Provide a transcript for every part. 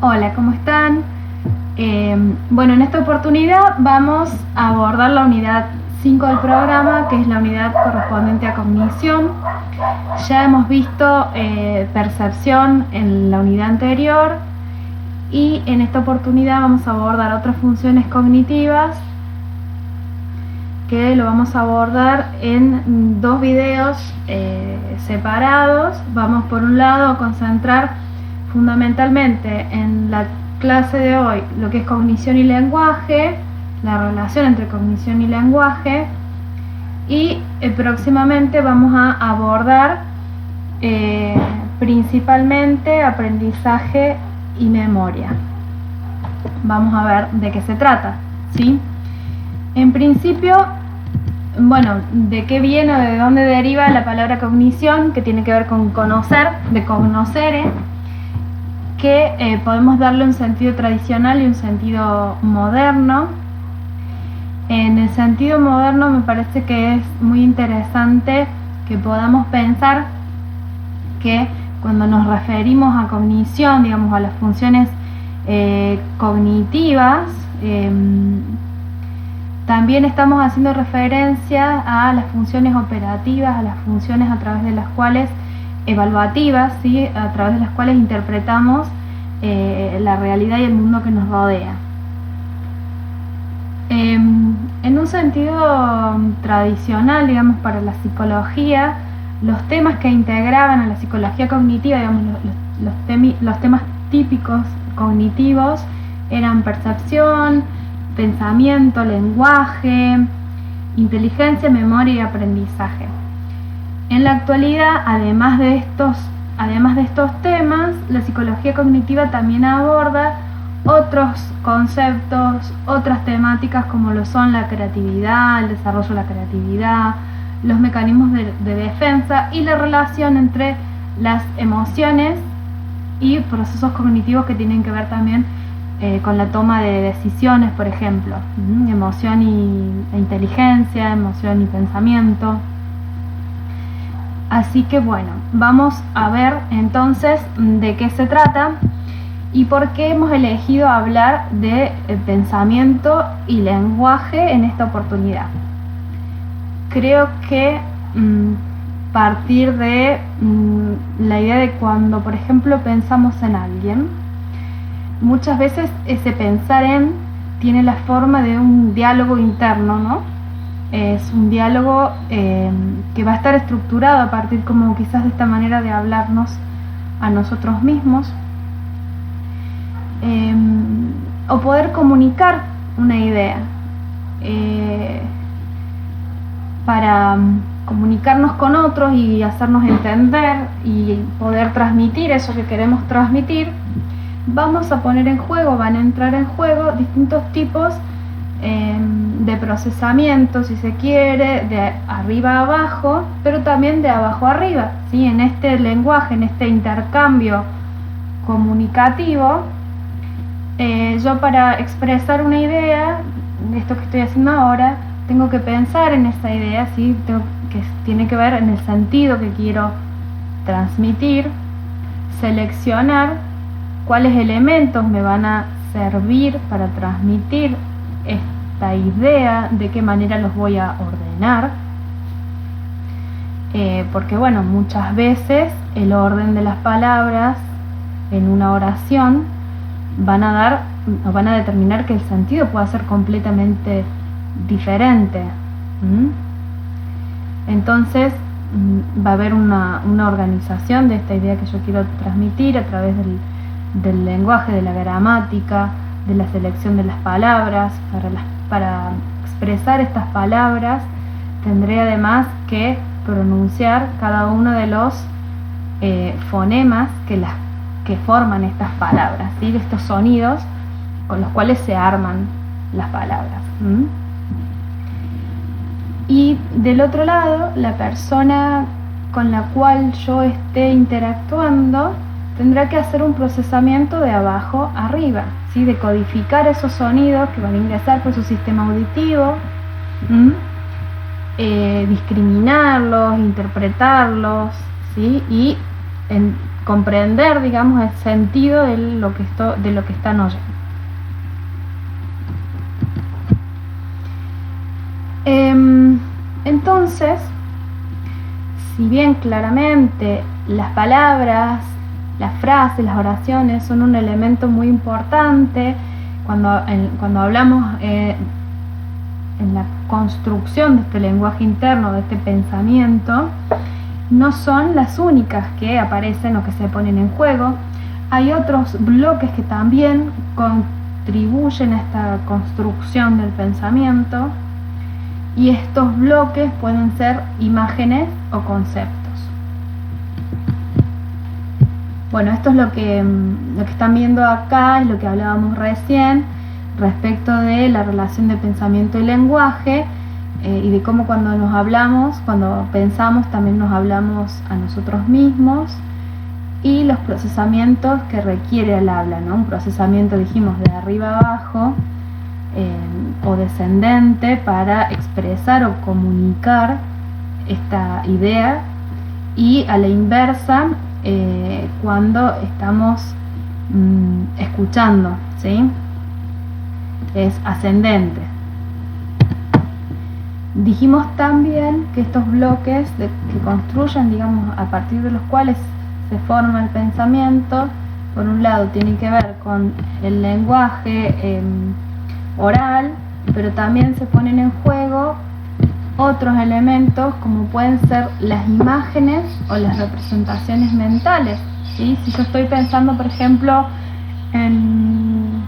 Hola, ¿cómo están? Bueno, en esta oportunidad vamos a abordar la unidad 5 del programa, que es la unidad correspondiente a cognición. Ya hemos visto percepción en la unidad anterior y en esta oportunidad vamos a abordar otras funciones cognitivas que lo vamos a abordar en dos videos separados. Vamos por un lado a concentrar fundamentalmente en la clase de hoy lo que es cognición y lenguaje, la relación entre cognición y lenguaje, y próximamente vamos a abordar principalmente aprendizaje y memoria. Vamos a ver de qué se trata, ¿sí? En principio, bueno, ¿de qué viene o de dónde deriva la palabra cognición? Que tiene que ver con conocer, de cognoscere, que podemos darle un sentido tradicional y un sentido moderno. En el sentido moderno me parece que es muy interesante que podamos pensar que cuando nos referimos a cognición, digamos a las funciones cognitivas, también estamos haciendo referencia a las funciones operativas, a las funciones a través de las cuales evaluativas, ¿sí? A través de las cuales interpretamos la realidad y el mundo que nos rodea. En un sentido tradicional, digamos, para la psicología, los temas que integraban a la psicología cognitiva, digamos, los temas típicos cognitivos eran percepción, pensamiento, lenguaje, inteligencia, memoria y aprendizaje. En la actualidad, además de estos temas, la psicología cognitiva también aborda otros conceptos, otras temáticas como lo son la creatividad, el desarrollo de la creatividad, los mecanismos de defensa y la relación entre las emociones y procesos cognitivos que tienen que ver también con la toma de decisiones, por ejemplo, emoción e inteligencia, emoción y pensamiento. Así que bueno, vamos a ver entonces de qué se trata y por qué hemos elegido hablar de pensamiento y lenguaje en esta oportunidad. Creo que partir de la idea de cuando, por ejemplo, pensamos en alguien, muchas veces ese pensar en tiene la forma de un diálogo interno, ¿no? Es un diálogo que va a estar estructurado a partir como quizás de esta manera de hablarnos a nosotros mismos, o poder comunicar una idea para comunicarnos con otros y hacernos entender y poder transmitir eso que queremos transmitir. Vamos a poner en juego, van a entrar en juego distintos tipos de procesamiento, si se quiere, de arriba a abajo, pero también de abajo a arriba, ¿sí? En este lenguaje, en este intercambio comunicativo, yo para expresar una idea, de esto que estoy haciendo ahora, tengo que pensar en esa idea, ¿sí? Que tiene que ver en el sentido que quiero transmitir, seleccionar cuáles elementos me van a servir para transmitir esta idea, de qué manera los voy a ordenar, porque bueno, muchas veces el orden de las palabras en una oración van a determinar que el sentido pueda ser completamente diferente. Entonces va a haber una organización de esta idea que yo quiero transmitir a través del lenguaje, de la gramática, de la selección de las palabras. Para expresar estas palabras tendré además que pronunciar cada uno de los fonemas que forman estas palabras, ¿sí? De estos sonidos con los cuales se arman las palabras. Y del otro lado, la persona con la cual yo esté interactuando tendrá que hacer un procesamiento de abajo arriba, ¿sí? De codificar esos sonidos que van a ingresar por su sistema auditivo, discriminarlos, interpretarlos, ¿sí? Y comprender, digamos, el sentido de lo que están oyendo. Entonces, si bien claramente las palabras, las frases, las oraciones son un elemento muy importante cuando hablamos en la construcción de este lenguaje interno, de este pensamiento, no son las únicas que aparecen o que se ponen en juego. Hay otros bloques que también contribuyen a esta construcción del pensamiento, y estos bloques pueden ser imágenes o conceptos. Bueno, esto es lo que están viendo acá, es lo que hablábamos recién respecto de la relación de pensamiento y lenguaje, y de cómo cuando pensamos, también nos hablamos a nosotros mismos, y los procesamientos que requiere el habla, ¿no? Un procesamiento, dijimos, de arriba abajo o descendente para expresar o comunicar esta idea, y a la inversa cuando estamos escuchando, ¿sí? Es ascendente. Dijimos también que estos bloques que construyen, digamos, a partir de los cuales se forma el pensamiento, por un lado tienen que ver con el lenguaje oral, pero también se ponen en juego otros elementos como pueden ser las imágenes o las representaciones mentales, ¿sí? Si yo estoy pensando, por ejemplo, en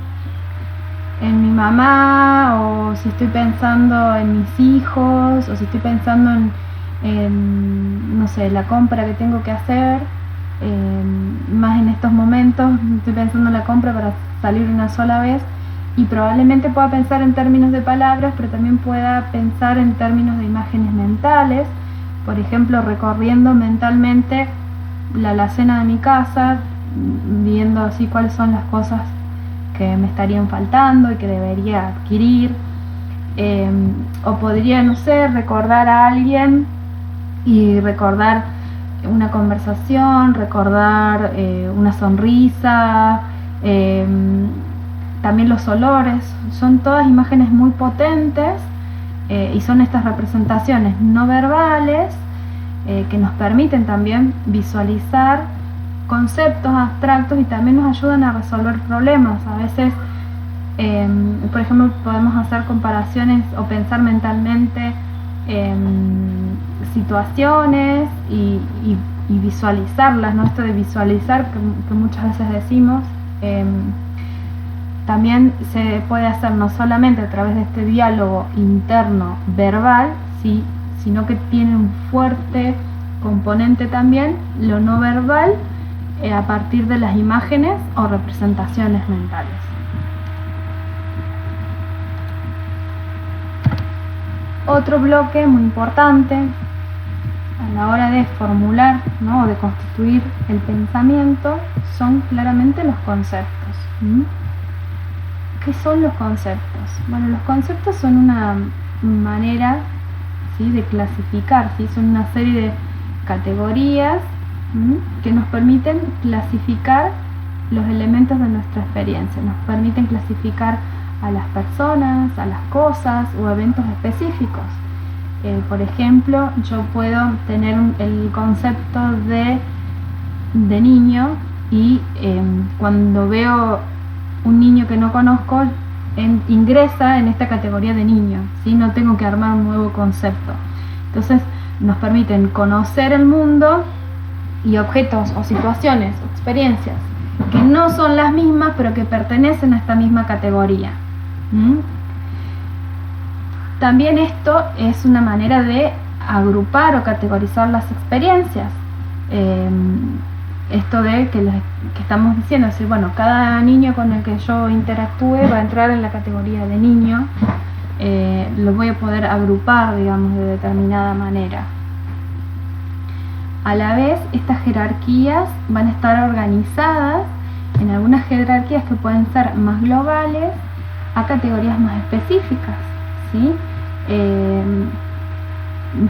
mi mamá, o si estoy pensando en mis hijos, o si estoy pensando en no sé, la compra que tengo que hacer, más en estos momentos estoy pensando en la compra para salir una sola vez, y probablemente pueda pensar en términos de palabras, pero también pueda pensar en términos de imágenes mentales, por ejemplo, recorriendo mentalmente la alacena de mi casa, viendo así cuáles son las cosas que me estarían faltando y que debería adquirir, o podría, no sé, recordar a alguien y recordar una conversación, recordar una sonrisa, también los olores. Son todas imágenes muy potentes, y son estas representaciones no verbales que nos permiten también visualizar conceptos abstractos y también nos ayudan a resolver problemas. A veces, por ejemplo, podemos hacer comparaciones o pensar mentalmente situaciones y visualizarlas, ¿no? Esto de visualizar que muchas veces decimos, también se puede hacer no solamente a través de este diálogo interno verbal, ¿sí? Sino que tiene un fuerte componente también lo no verbal, a partir de las imágenes o representaciones mentales. Otro bloque muy importante a la hora de formular, ¿no?, o de constituir el pensamiento son claramente los conceptos. ¿Qué son los conceptos? Bueno, los conceptos son una manera, ¿sí?, de clasificar, ¿sí? Son una serie de categorías que nos permiten clasificar los elementos de nuestra experiencia, nos permiten clasificar a las personas, a las cosas o eventos específicos. Por ejemplo, yo puedo tener el concepto de niño, y cuando veo un niño que no conozco, ingresa en esta categoría de niño, ¿sí? No tengo que armar un nuevo concepto. Entonces nos permiten conocer el mundo y objetos o situaciones o experiencias que no son las mismas, pero que pertenecen a esta misma categoría. También esto es una manera de agrupar o categorizar las experiencias. Esto de que estamos diciendo, es decir, bueno, cada niño con el que yo interactúe va a entrar en la categoría de niño, lo voy a poder agrupar, digamos, de determinada manera. A la vez, estas jerarquías van a estar organizadas en algunas jerarquías que pueden ser más globales a categorías más específicas, ¿sí?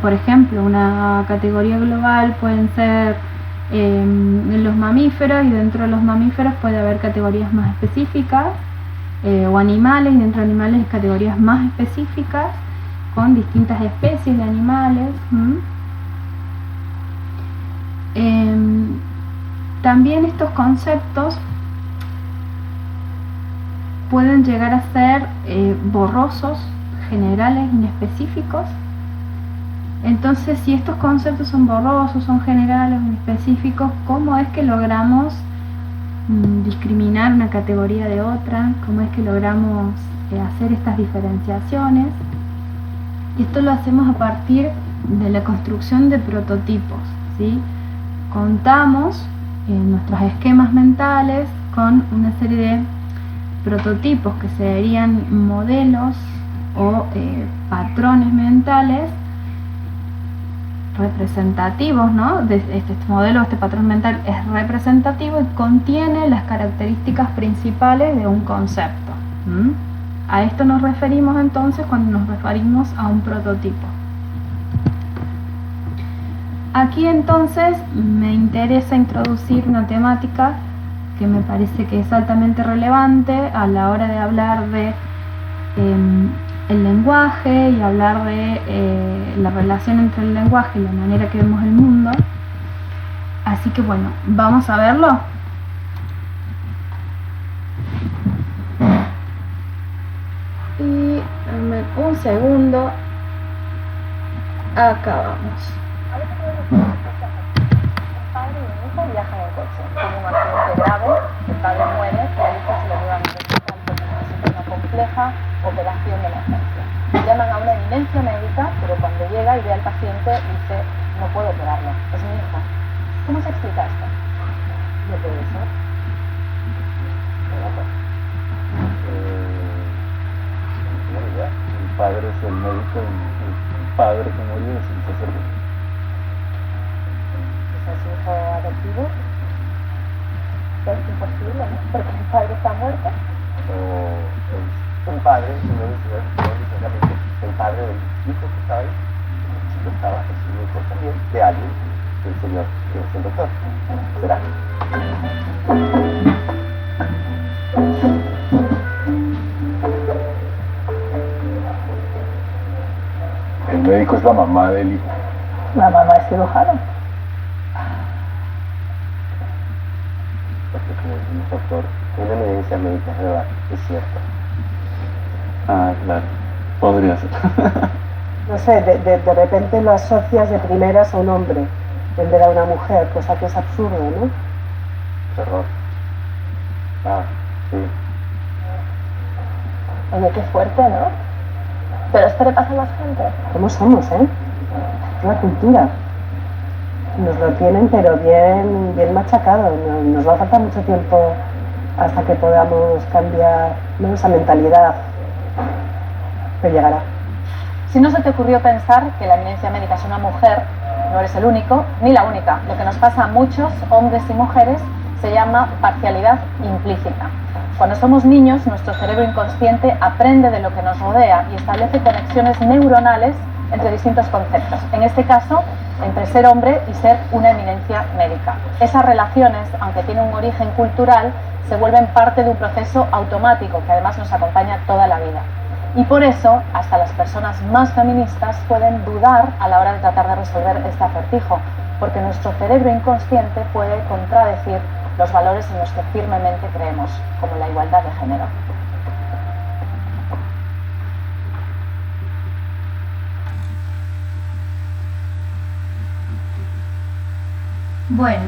Por ejemplo, una categoría global pueden ser en los mamíferos, y dentro de los mamíferos puede haber categorías más específicas, o animales, y dentro de animales categorías más específicas con distintas especies de animales. También estos conceptos pueden llegar a ser borrosos, generales, inespecíficos. Entonces, si estos conceptos son borrosos, son generales, inespecíficos, ¿cómo es que logramos discriminar una categoría de otra? ¿Cómo es que logramos hacer estas diferenciaciones? Y esto lo hacemos a partir de la construcción de prototipos, ¿sí? Contamos en nuestros esquemas mentales con una serie de prototipos que serían modelos o patrones mentales representativos, ¿no? Este modelo, este patrón mental es representativo y contiene las características principales de un concepto. A esto nos referimos entonces cuando nos referimos a un prototipo. Aquí entonces me interesa introducir una temática que me parece que es altamente relevante a la hora de hablar de el lenguaje y hablar de la relación entre el lenguaje y la manera que vemos el mundo. Así que bueno, vamos a verlo. Y un segundo, acá vamos. Padre y un hijo viajan en coche. Tiene un accidente grave, el padre muere y al hijo se lo llevan al hospital porque necesita una compleja operación de emergencia. Llaman a una eminencia médica, pero cuando llega y ve al paciente dice: no puedo operarlo, es mi hijo. ¿Cómo se explica esto? No puede ser. El padre es el médico, el padre que murió es el sacerdote. ¿Es su hijo adoptivo? Es imposible, ¿no? Porque el padre está muerto. O el padre, no necesariamente el padre del hijo que estaba ahí, si estaba, es un hijo también de alguien, del señor, que es el doctor. ¿Será? El médico es la mamá del hijo. La mamá es cirujana. Porque como es un doctor, una evidencia médica, es verdad, es cierto. Ah, claro, podría ser. No sé, de repente lo asocias de primeras a un hombre en vez de a una mujer, cosa que es absurdo, ¿no? Terror. Ah, sí. Oye, qué fuerte, ¿no? Pero esto le pasa a más gente. ¿Cómo somos, eh? Es la cultura. Nos lo tienen, pero bien machacado. Nos va a faltar mucho tiempo hasta que podamos cambiar, ¿no?, esa mentalidad. Pero llegará. Si no se te ocurrió pensar que la eminencia médica es una mujer, no eres el único, ni la única. Lo que nos pasa a muchos hombres y mujeres se llama parcialidad implícita. Cuando somos niños, nuestro cerebro inconsciente aprende de lo que nos rodea y establece conexiones neuronales entre distintos conceptos. En este caso, entre ser hombre y ser una eminencia médica. Esas relaciones, aunque tienen un origen cultural, se vuelven parte de un proceso automático que además nos acompaña toda la vida. Y por eso, hasta las personas más feministas pueden dudar a la hora de tratar de resolver este acertijo, porque nuestro cerebro inconsciente puede contradecir los valores en los que firmemente creemos, como la igualdad de género. Bueno,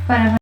para